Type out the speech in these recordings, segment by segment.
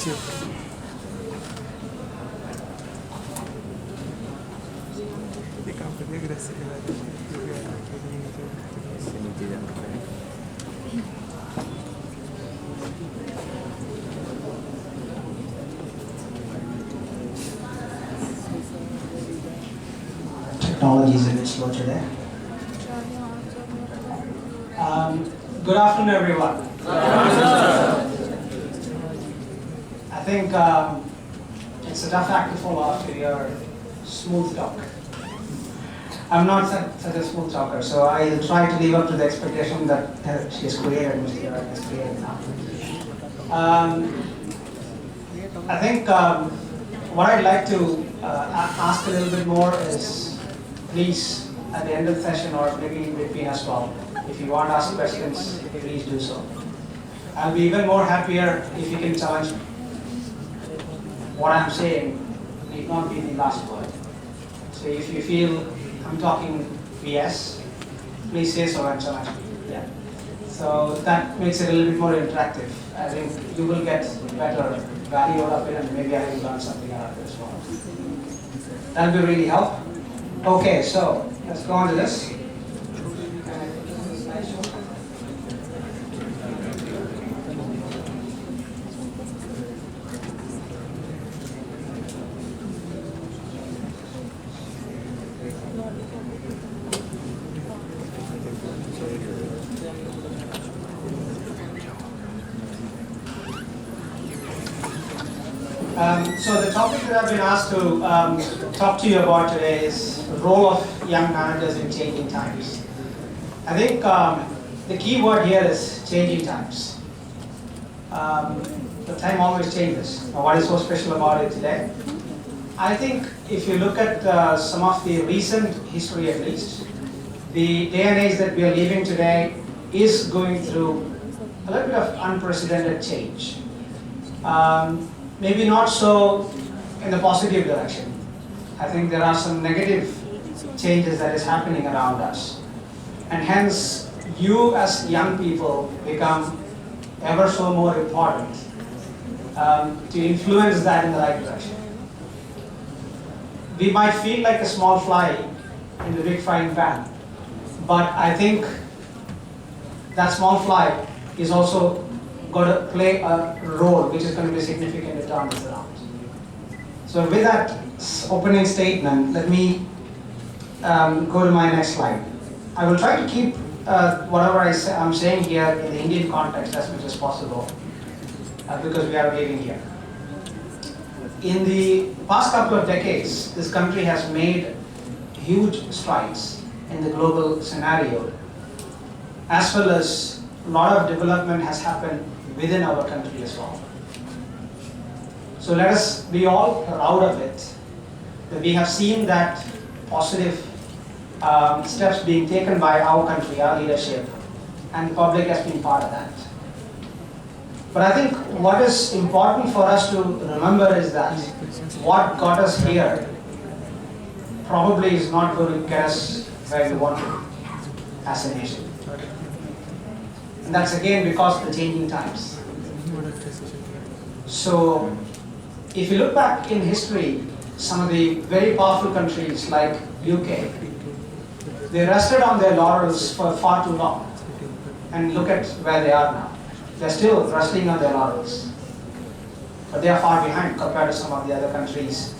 Technology is a bit slow today. Good afternoon, everyone. I think it's a tough act to follow after your smooth talk. I'm not such a smooth talker, so I'll try to live up to the expectation that she has created, Mr. Yaran has created now. I think what I'd like to ask a little bit more is, please, at the end of the session or maybe in between as well, if you want to ask questions, please do so. I'll be even more happier if you can challenge me. What I'm saying need not be the last word. So if you feel I'm talking BS, please say so and challenge me. Yeah. So that makes it a little bit more interactive. I think you will get better value out of it, and maybe I will learn something out of it as well. That will really help. Okay, so let's go on to this. So the topic that I've been asked to talk to you about today is the role of young managers in changing times. I think the key word here is changing times. The time always changes. Now, what is so special about it today? I think if you look at some of the recent history at least, the day and age that we are living today is going through a little bit of unprecedented change. Maybe not so in the positive direction. I think there are some negative changes that is happening around us. And hence, you as young people become ever so more important to influence that in the right direction. We might feel like a small fly in the big frying pan, but I think that small fly is also going to play a role which is going to be significant to turn this around. So with that opening statement, let me go to my next slide. I will try to keep whatever I'm saying here in the Indian context as much as possible because we are living here. In the past couple of decades, this country has made huge strides in the global scenario, as well as a lot of development has happened within our country as well. So let us be all proud of it, that we have seen that positive steps being taken by our country, our leadership, and the public has been part of that. But I think what is important for us to remember is that what got us here probably is not going to get us where we want to as a nation. And that's again because of the changing times. So if you look back in history, some of the very powerful countries like UK, they rested on their laurels for far too long. And look at where they are now. They're still resting on their laurels. But they are far behind compared to some of the other countries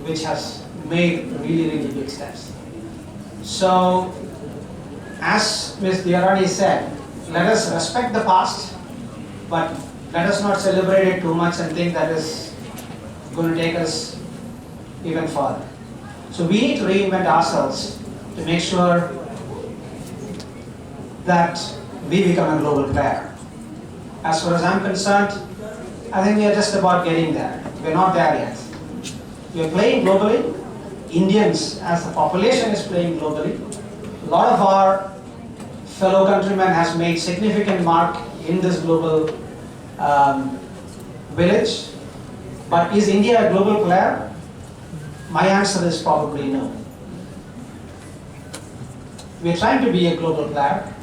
which has made really, really big steps. So, as Ms. Diarani said, let us respect the past, but let us not celebrate it too much and think that is going to take us even further. So we need to reinvent ourselves to make sure that we become a global player. As far as I'm concerned, I think we are just about getting there. We're not there yet. We are playing globally. Indians, as the population, is playing globally. A lot of our fellow countrymen has made significant mark in this global village. But is India a global player? My answer is probably no. We're trying to be a global player.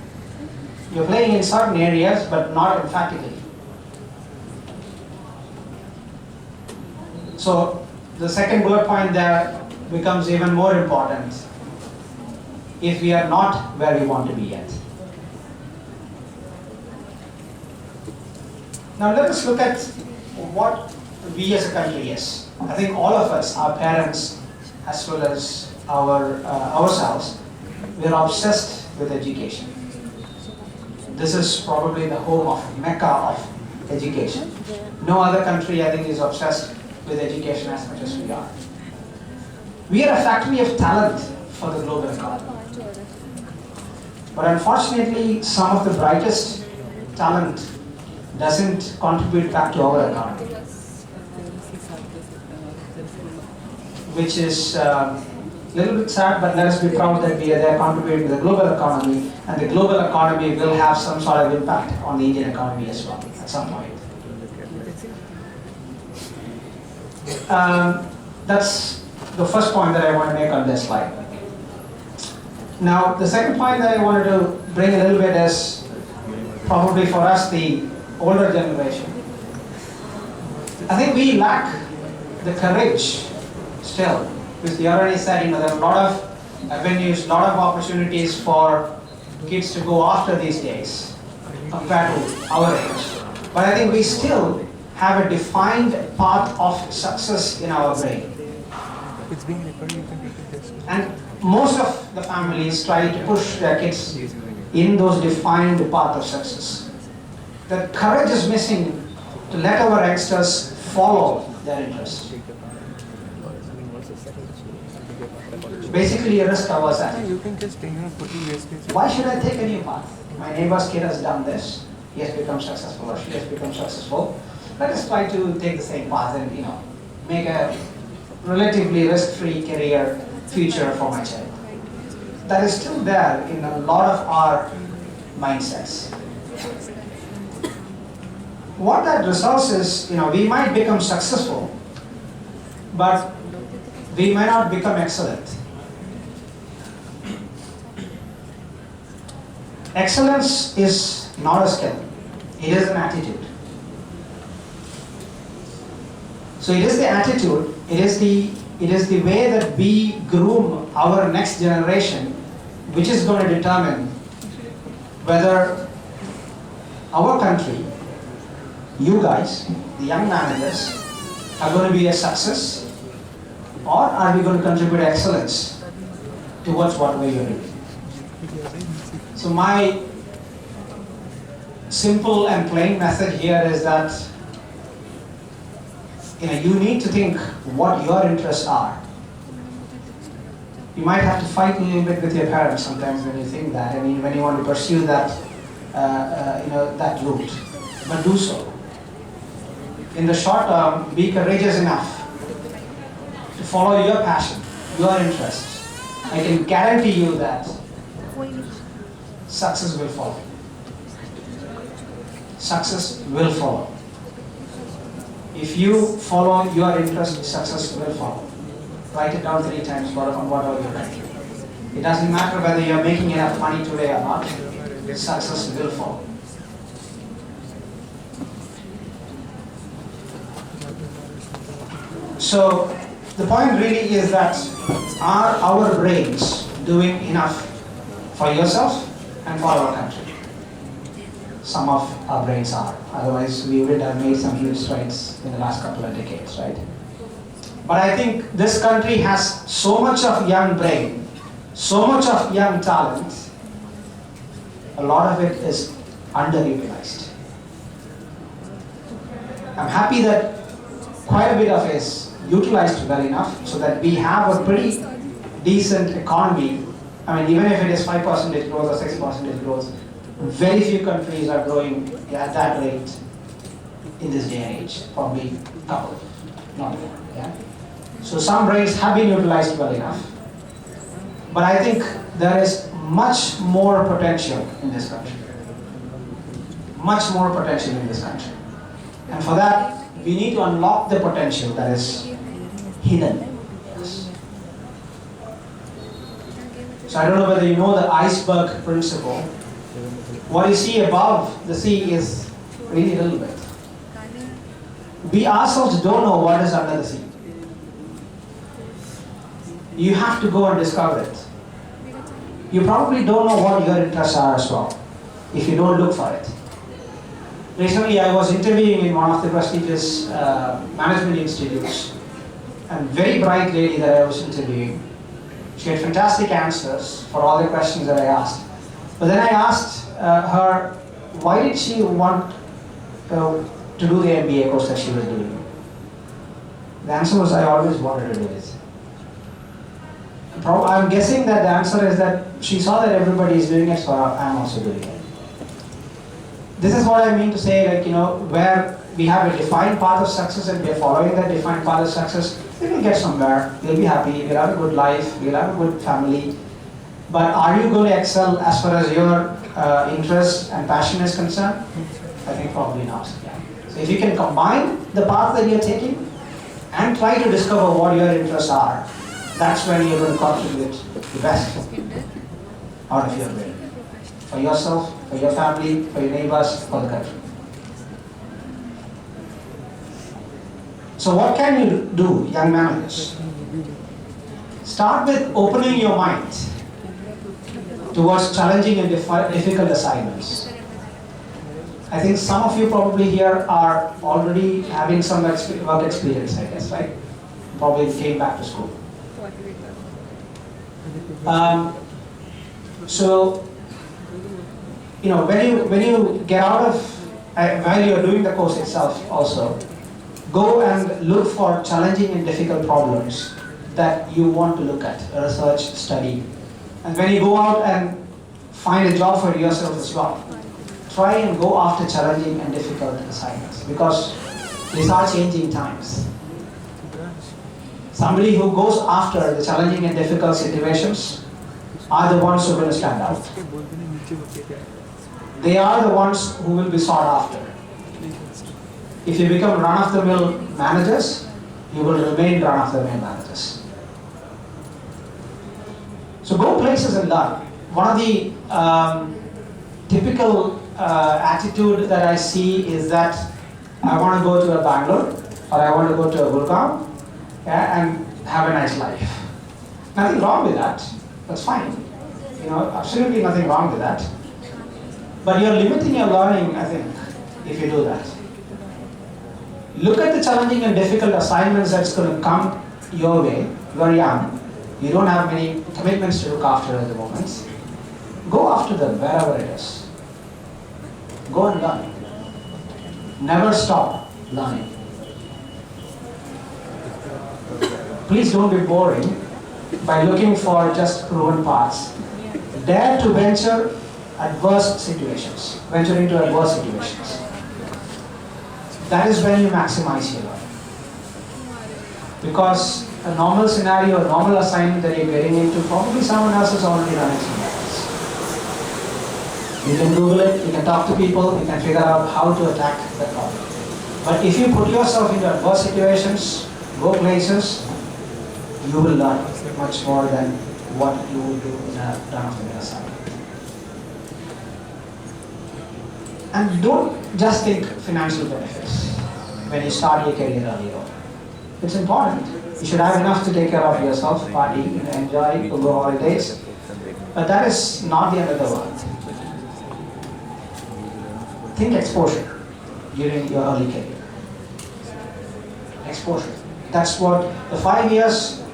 We're playing in certain areas, but not emphatically. So the second bullet point there becomes even more important if we are not where we want to be yet. Now let us look at what we as a country is. I think all of us, our parents as well as ourselves, we are obsessed with education. This is probably the home of Mecca of education. No other country, I think, is obsessed with education as much as we are. We are a factory of talent for the global economy. But unfortunately, some of the brightest talent doesn't contribute back to our economy, which is a little bit sad, but let us be proud that we are there contributing to the global economy, and the global economy will have some sort of impact on the Indian economy as well at some point. That's the first point that I want to make on this slide. Now, the second point that I wanted to bring a little bit is probably for us, the older generation. I think we lack the courage still, because you already said, there are a lot of avenues, a lot of opportunities for kids to go after these days compared to our age. But I think we still have a defined path of success in our brain. It's being recorded, you can take a test. And most of the families try to push their kids in those defined path of success. The courage is missing to let our youngsters follow their interests. Basically, a risk averse attitude. You can just put the wastage. Why should I take a new path? My neighbor's kid has done this. He has become successful, or she has become successful. Let us try to take the same path and make a relatively risk-free career future for my child. That is still there in a lot of our mindsets. What that results is, we might become successful, but we might not become excellent. Excellence is not a skill, it is an attitude. So it is the attitude, it is the way that we groom our next generation, which is going to determine whether our country, you guys, the young managers, are going to be a success, or are we going to contribute excellence towards what we are doing. So my simple and plain message here is that you need to think what your interests are. You might have to fight a little bit with your parents sometimes when you think that, and when you want to pursue that, that route. But do so. In the short term, be courageous enough to follow your passion, your interests. I can guarantee you that success will follow. Success will follow. If you follow your interest, success will follow. Write it down 3 times, whatever you're writing. It doesn't matter whether you're making enough money today or not, success will follow. So the point really is that are our brains doing enough for yourself and for our country? Some of our brains are. Otherwise, we would have made some huge strides in the last couple of decades, right? But I think this country has so much of young brain, so much of young talent, a lot of it is underutilized. I'm happy that quite a bit of it is utilized well enough so that we have a pretty decent economy. Even if it is 5% growth or 6% growth, very few countries are growing at that rate in this day and age. Probably a couple, not more. Yeah? So some brains have been utilized well enough. But I think there is much more potential in this country. Much more potential in this country. And for that, we need to unlock the potential that is hidden. Yes. So I don't know whether you know the iceberg principle. What you see above the sea is really a little bit. We ourselves don't know what is under the sea. You have to go and discover it. You probably don't know what your interests are as well, if you don't look for it. Recently, I was interviewing in one of the prestigious management institutes, and very bright lady that I was interviewing. She had fantastic answers for all the questions that I asked. But then I asked her, why did she want to do the MBA course that she was doing? The answer was, I always wanted to do it. I'm guessing that the answer is that she saw that everybody is doing it, so I'm also doing it. This is what I mean to say, like, where we have a defined path of success and we are following that defined path of success, we will get somewhere, we'll be happy, we'll have a good life, we'll have a good family. But are you going to excel as far as your interest and passion is concerned? I think probably not. Yeah. So if you can combine the path that you're taking and try to discover what your interests are, that's when you're going to contribute the best out of your brain. For yourself, for your family, for your neighbors, for the country. So what can you do, young managers? Start with opening your mind towards challenging and difficult assignments. I think some of you probably here are already having some work experience, I guess, right? Probably came back to school. So, when you get out of, while you're doing the course itself also, go and look for challenging and difficult problems that you want to look at, research, study. And when you go out and find a job for yourself as well, try and go after challenging and difficult assignments, because these are changing times. Somebody who goes after the challenging and difficult situations are the ones who are going to stand out. They are the ones who will be sought after. If you become run-of-the-mill managers, you will remain run-of-the-mill managers. So go places and learn. One of the typical attitude that I see is that I want to go to a Bangalore or I want to go to a Gurgaon, and have a nice life. Nothing wrong with that. That's fine. Absolutely nothing wrong with that. But you're limiting your learning, I think, if you do that. Look at the challenging and difficult assignments that's going to come your way. You're young. You don't have many commitments to look after at the moment. Go after them wherever it is. Go and learn. Never stop learning. Please don't be boring by looking for just proven paths. Dare to venture adverse situations. Venture into adverse situations. That is when you maximize your learning. Because a normal scenario, a normal assignment that you're getting into, probably someone else is already running somewhere else. You can Google it, you can talk to people, you can figure out how to attack the problem. But if you put yourself into adverse situations, go places, you will learn much more than what you will do in a run-of-the-mill assignment. And don't just think financial benefits when you start your career early on. It's important. You should have enough to take care of yourself, party, enjoy, go holidays. But that is not the end of the world. Think exposure during your early career. Exposure. That's what the 5 years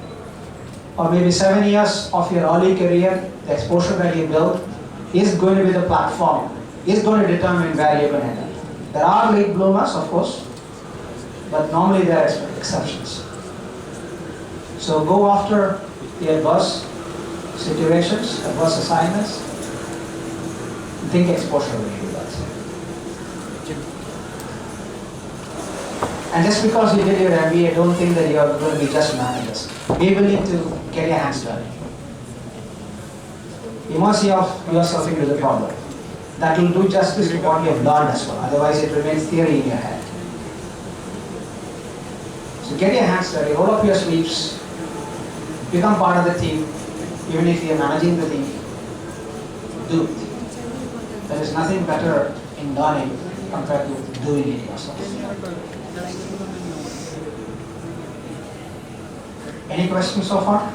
or maybe 7 years of your early career, the exposure that you build is going to be the platform, is going to determine where you're going to end up. There are late bloomers, of course, but normally there are exceptions. So go after the adverse situations, adverse assignments. Think exposure when you do that. And just because you did your MBA, don't think that you're going to be just managers. Be willing to get your hands dirty. Immerse yourself into the problem. That will do justice to what you have learned as well. Otherwise, it remains theory in your head. So get your hands dirty, roll up your sleeves, become part of the team, even if you're managing the team. Do it. There is nothing better in learning compared to doing it yourself. Any questions so far?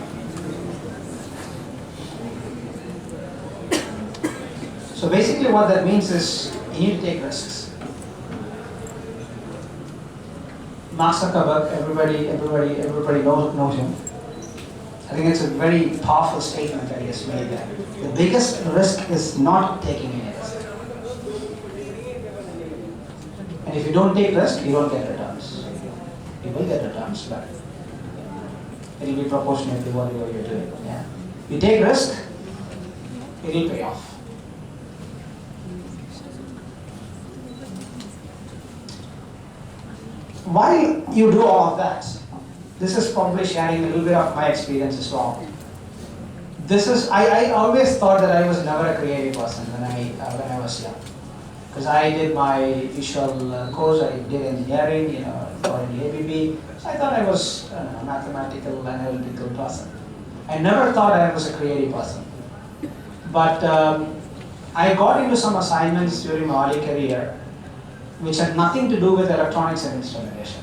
So basically what that means is you need to take risks. Mark Zuckerberg, everybody knows him. I think it's a very powerful statement that he has made there. The biggest risk is not taking any risk. And if you don't take risk, you don't get returns. You will get returns, but it will be proportionate to what you're doing. Yeah. You take risk, it will pay off. While you do all of that, this is probably sharing a little bit of my experience as well. I always thought that I was never a creative person when I was young. Because I did my usual course, I did engineering, for the ABB. So I thought I was a mathematical, analytical person. I never thought I was a creative person. But I got into some assignments during my early career which had nothing to do with electronics and instrumentation.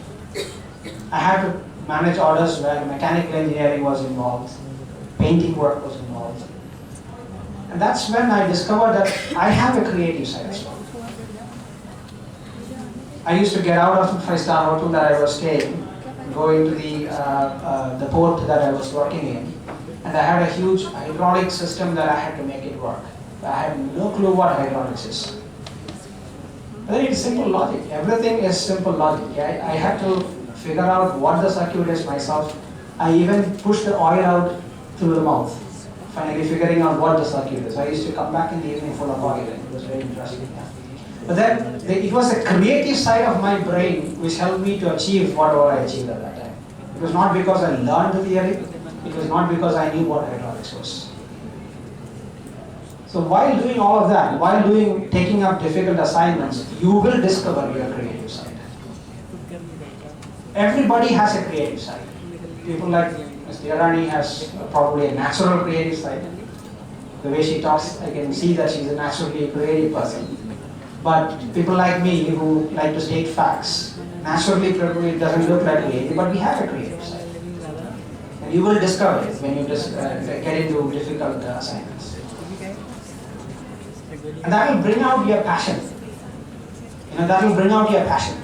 I had to manage orders where mechanical engineering was involved, painting work was involved. And that's when I discovered that I have a creative side as well. I used to get out of the 5-star hotel that I was staying, go into the port that I was working in, and I had a huge hydraulic system that I had to make it work. I had no clue what hydraulics is. But it's simple logic. Everything is simple logic. I had to figure out what the circuit is myself. I even pushed the oil out through the mouth, finally figuring out what the circuit is. I used to come back in the evening full of oil, and it was very interesting. Yeah. But then it was a creative side of my brain which helped me to achieve whatever I achieved at that time. It was not because I learned the theory, it was not because I knew what hydraulics was. So while doing all of that, while taking up difficult assignments, you will discover your creative side. Everybody has a creative side. People like Ms. Dearani has probably a natural creative side. The way she talks, I can see that she's a naturally creative person. But people like me who like to state facts, naturally probably it doesn't look like creative, but we have a creative side. And you will discover it when you get into difficult assignments. And that will bring out your passion. That will bring out your passion.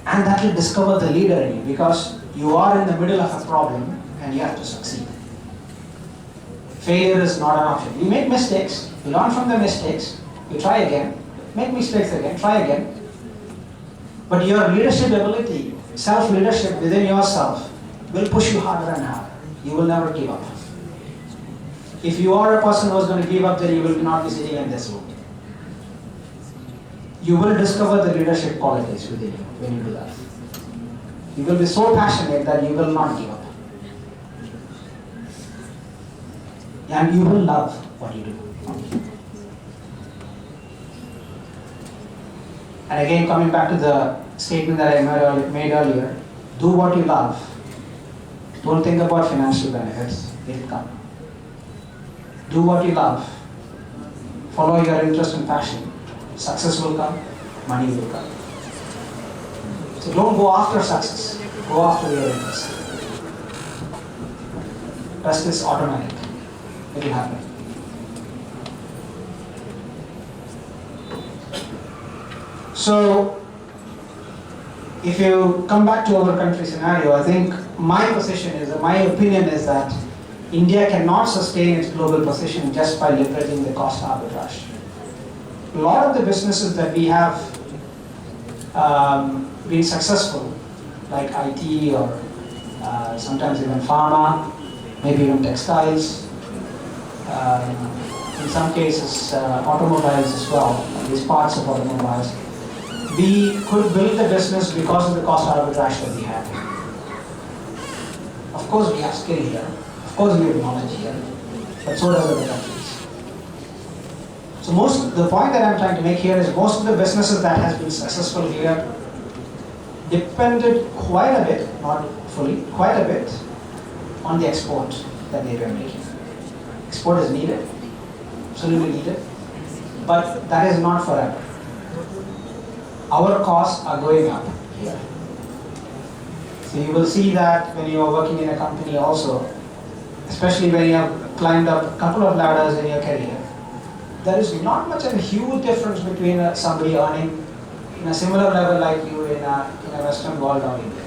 And that will discover the leader in you, because you are in the middle of a problem and you have to succeed. Failure is not an option. You make mistakes, you learn from the mistakes, you try again, make mistakes again, try again. But your leadership ability, self-leadership within yourself will push you harder and harder. You will never give up. If you are a person who is going to give up, then you will not be sitting in this room. You will discover the leadership qualities within you when you do that. You will be so passionate that you will not give up. And you will love what you do. And again, coming back to the statement that I made earlier, do what you love. Don't think about financial benefits. They will come. Do what you love. Follow your interest and passion. Success will come, money will come. So don't go after success. Go after your interest. Rest is automatic. It will happen. So, if you come back to our country scenario, I think my opinion is that India cannot sustain its global position just by leveraging the cost arbitrage. A lot of the businesses that we have been successful, like IT or sometimes even pharma, maybe even textiles, in some cases automobiles as well, these parts of automobiles, we could build the business because of the cost arbitrage that we have. Of course we have skill here, of course we have knowledge here, but so does other countries. So the point that I'm trying to make here is most of the businesses that has been successful here depended quite a bit, not fully, quite a bit on the export that they were making. Export is needed, absolutely needed, but that is not forever. Our costs are going up here. So you will see that when you are working in a company also, especially when you have climbed up a couple of ladders in your career, there is not much of a huge difference between somebody earning in a similar level like you in a Western world or India.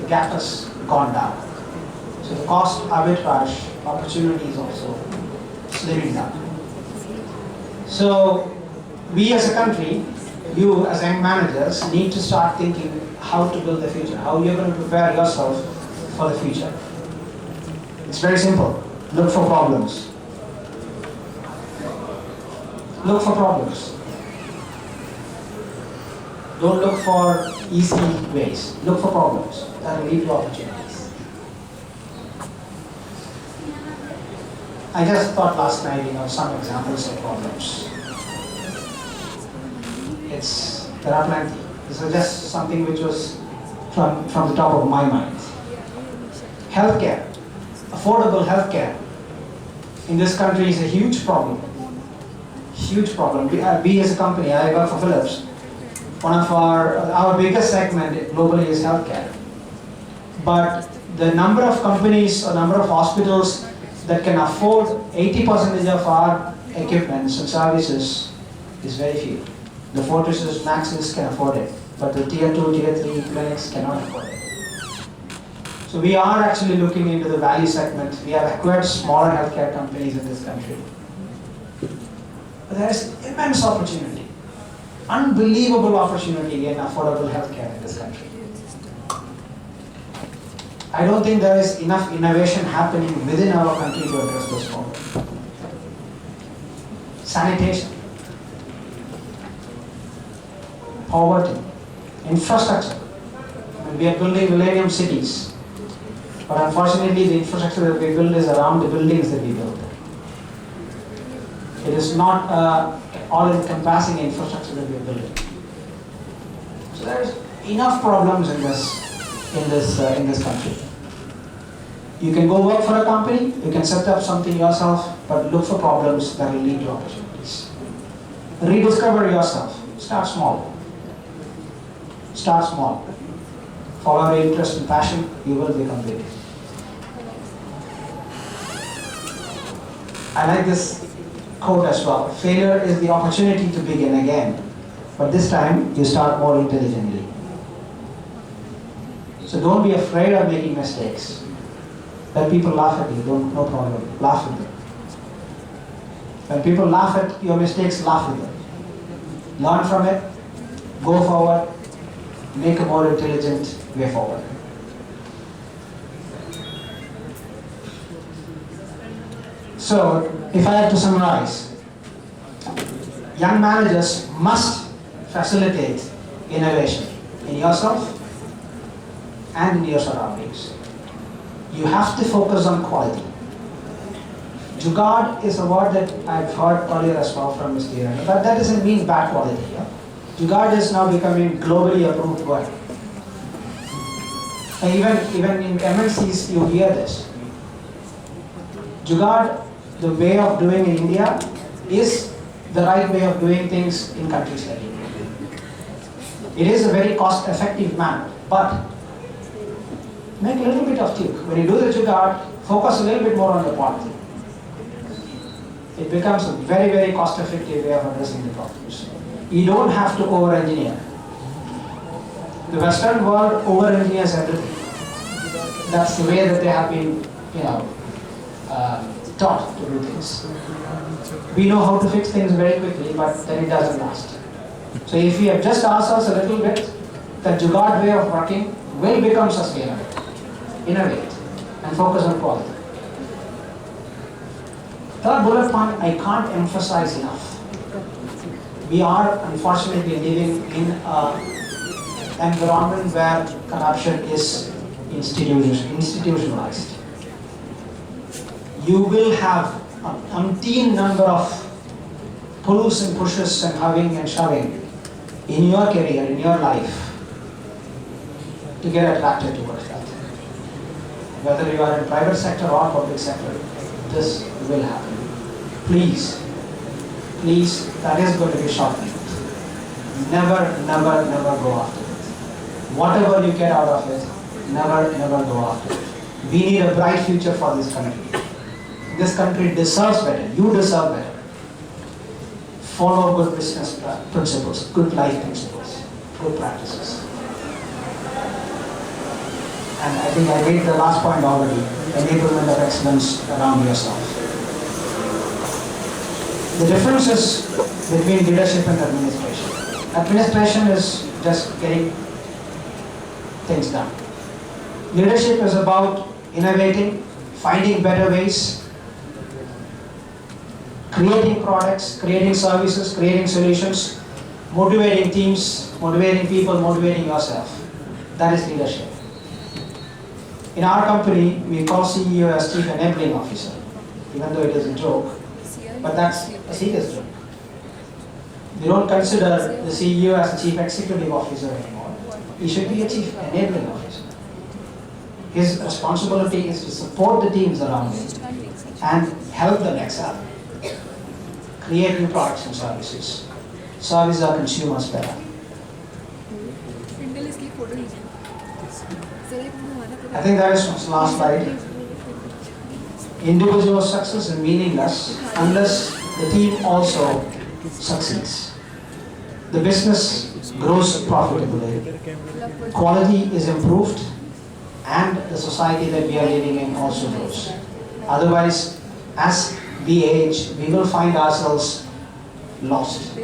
The gap has gone down. So the cost arbitrage opportunity is also slimming down. So we as a country, you as young managers, need to start thinking how to build the future, how you're going to prepare yourself for the future. It's very simple. Look for problems. Look for problems. Don't look for easy ways. Look for problems that will lead to opportunities. I just thought last night, some examples of problems. There are plenty. This is just something which was from the top of my mind. Healthcare, affordable healthcare in this country is a huge problem. Huge problem. We as a company, I work for Philips. One of our biggest segment globally is healthcare. But the number of companies or number of hospitals that can afford 80% of our equipments and services is very few. The Fortresses, Maxes can afford it, but the tier 2, tier 3 clinics cannot afford it. So we are actually looking into the value segment. We have acquired smaller healthcare companies in this country. But there is immense opportunity, unbelievable opportunity in affordable healthcare in this country. I don't think there is enough innovation happening within our country to address this problem. Sanitation, poverty, infrastructure. We are building millennium cities, but unfortunately the infrastructure that we build is around the buildings that we build. It is not all-encompassing infrastructure that we are building. So there is enough problems in this country. You can go work for a company, you can set up something yourself, but look for problems that will lead to opportunities. Rediscover yourself. Start small. Start small. Follow your interest and passion, you will become big. I like this quote as well. Failure is the opportunity to begin again, but this time you start more intelligently. So don't be afraid of making mistakes. When people laugh at you, no problem. Laugh at them. When people laugh at your mistakes, laugh at them. Learn from it, go forward, make a more intelligent way forward. So, if I had to summarize, young managers must facilitate innovation in yourself and in your surroundings. You have to focus on quality. Jugaad is a word that I've heard earlier as well from Mr. Irani, but that doesn't mean bad quality. Yeah? Jugaad is now becoming globally approved word. And even in MNCs you hear this. Jugaad, the way of doing in India, is the right way of doing things in countries like India. It is a very cost-effective manner, but make a little bit of tweak. When you do the jugaad, focus a little bit more on the quality. It becomes a very, very cost-effective way of addressing the problems. You don't have to over-engineer. The Western world over-engineers everything. That's the way that they have been, taught to do things. We know how to fix things very quickly, but then it doesn't last. So if we adjust ourselves a little bit, the jugaad way of working will become sustainable. Innovate and focus on quality. Third bullet point, I can't emphasize enough. We are unfortunately living in an environment where corruption is institutionalized. You will have an umpteen number of pulls and pushes and hugging and shoving in your career, in your life, to get attracted towards that. Whether you are in private sector or public sector, this will happen. Please, that is going to be short-lived. Never go after it. Whatever you get out of it, never go after it. We need a bright future for this country. This country deserves better. You deserve better. Follow good business principles, good life principles, good practices. And I think I made the last point already, enablement of excellence around yourself. The differences between leadership and administration. Administration is just getting things done. Leadership is about innovating, finding better ways, creating products, creating services, creating solutions, motivating teams, motivating people, motivating yourself. That is leadership. In our company, we call CEO as Chief Enabling Officer, even though it is a joke, but that's a serious joke. We don't consider the CEO as a Chief Executive Officer anymore. He should be a Chief Enabling Officer. His responsibility is to support the teams around him and help them excel. Create new products and services. Service our consumers better. I think that is last slide. Individual success is meaningless unless the team also succeeds. The business grows profitably. Quality is improved and the society that we are living in also grows. Otherwise, as we age, we will find ourselves lost.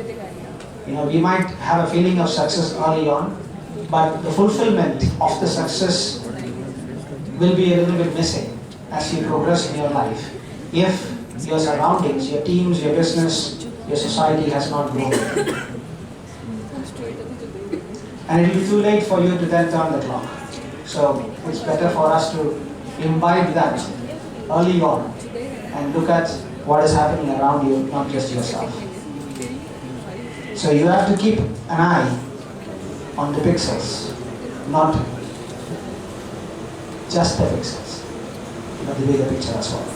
We might have a feeling of success early on, but the fulfillment of the success will be a little bit missing as you progress in your life if your surroundings, your teams, your business, your society has not grown. And it will be too late for you to then turn the clock. So it's better for us to imbibe that early on and look at what is happening around you, not just yourself. So you have to keep an eye on the pixels, not just the pixels, but the bigger picture as well.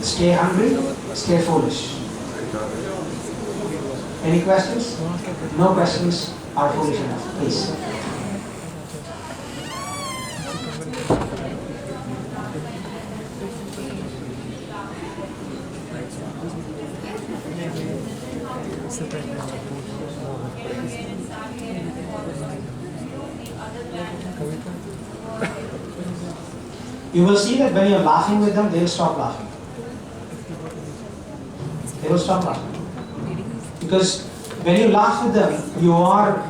Stay hungry, stay foolish. Any questions? No questions are foolish enough, please. You will see that when you're laughing with them, they will stop laughing. They will stop laughing. Because when you laugh with them, you are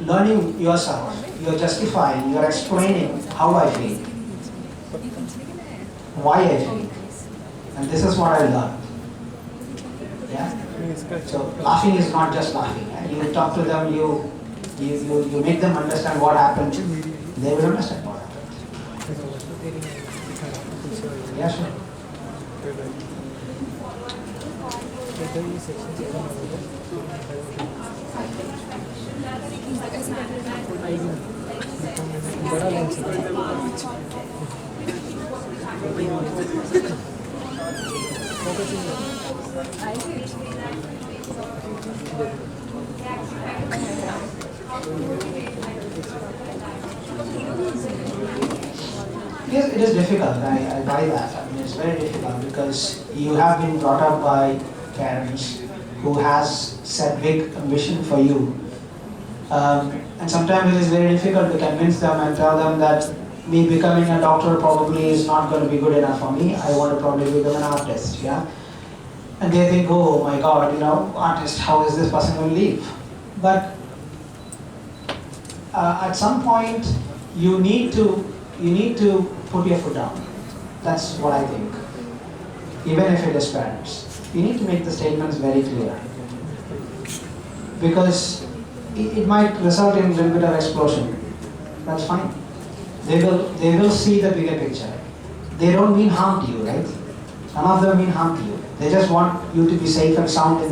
learning yourself. You are justifying, you are explaining how I feel, why I feel. And this is what I learned. Yeah? So laughing is not just laughing. You talk to them, you make them understand what happened. They will understand what happened. Yeah, sure. Yes, it is difficult. I buy that. I mean, it's very difficult because you have been brought up by parents who has set big ambition for you. And sometimes it is very difficult to convince them and tell them that me becoming a doctor probably is not going to be good enough for me. I want to probably become an artist. Yeah. And they think, oh my God, artist, how is this person going to live? But at some point, you need to put your foot down. That's what I think. Even if it is parents, you need to make the statements very clear, because it might result in a little bit of explosion. That's fine. They will see the bigger picture. They don't mean harm to you, right? None of them mean harm to you. They just want you to be safe and sound in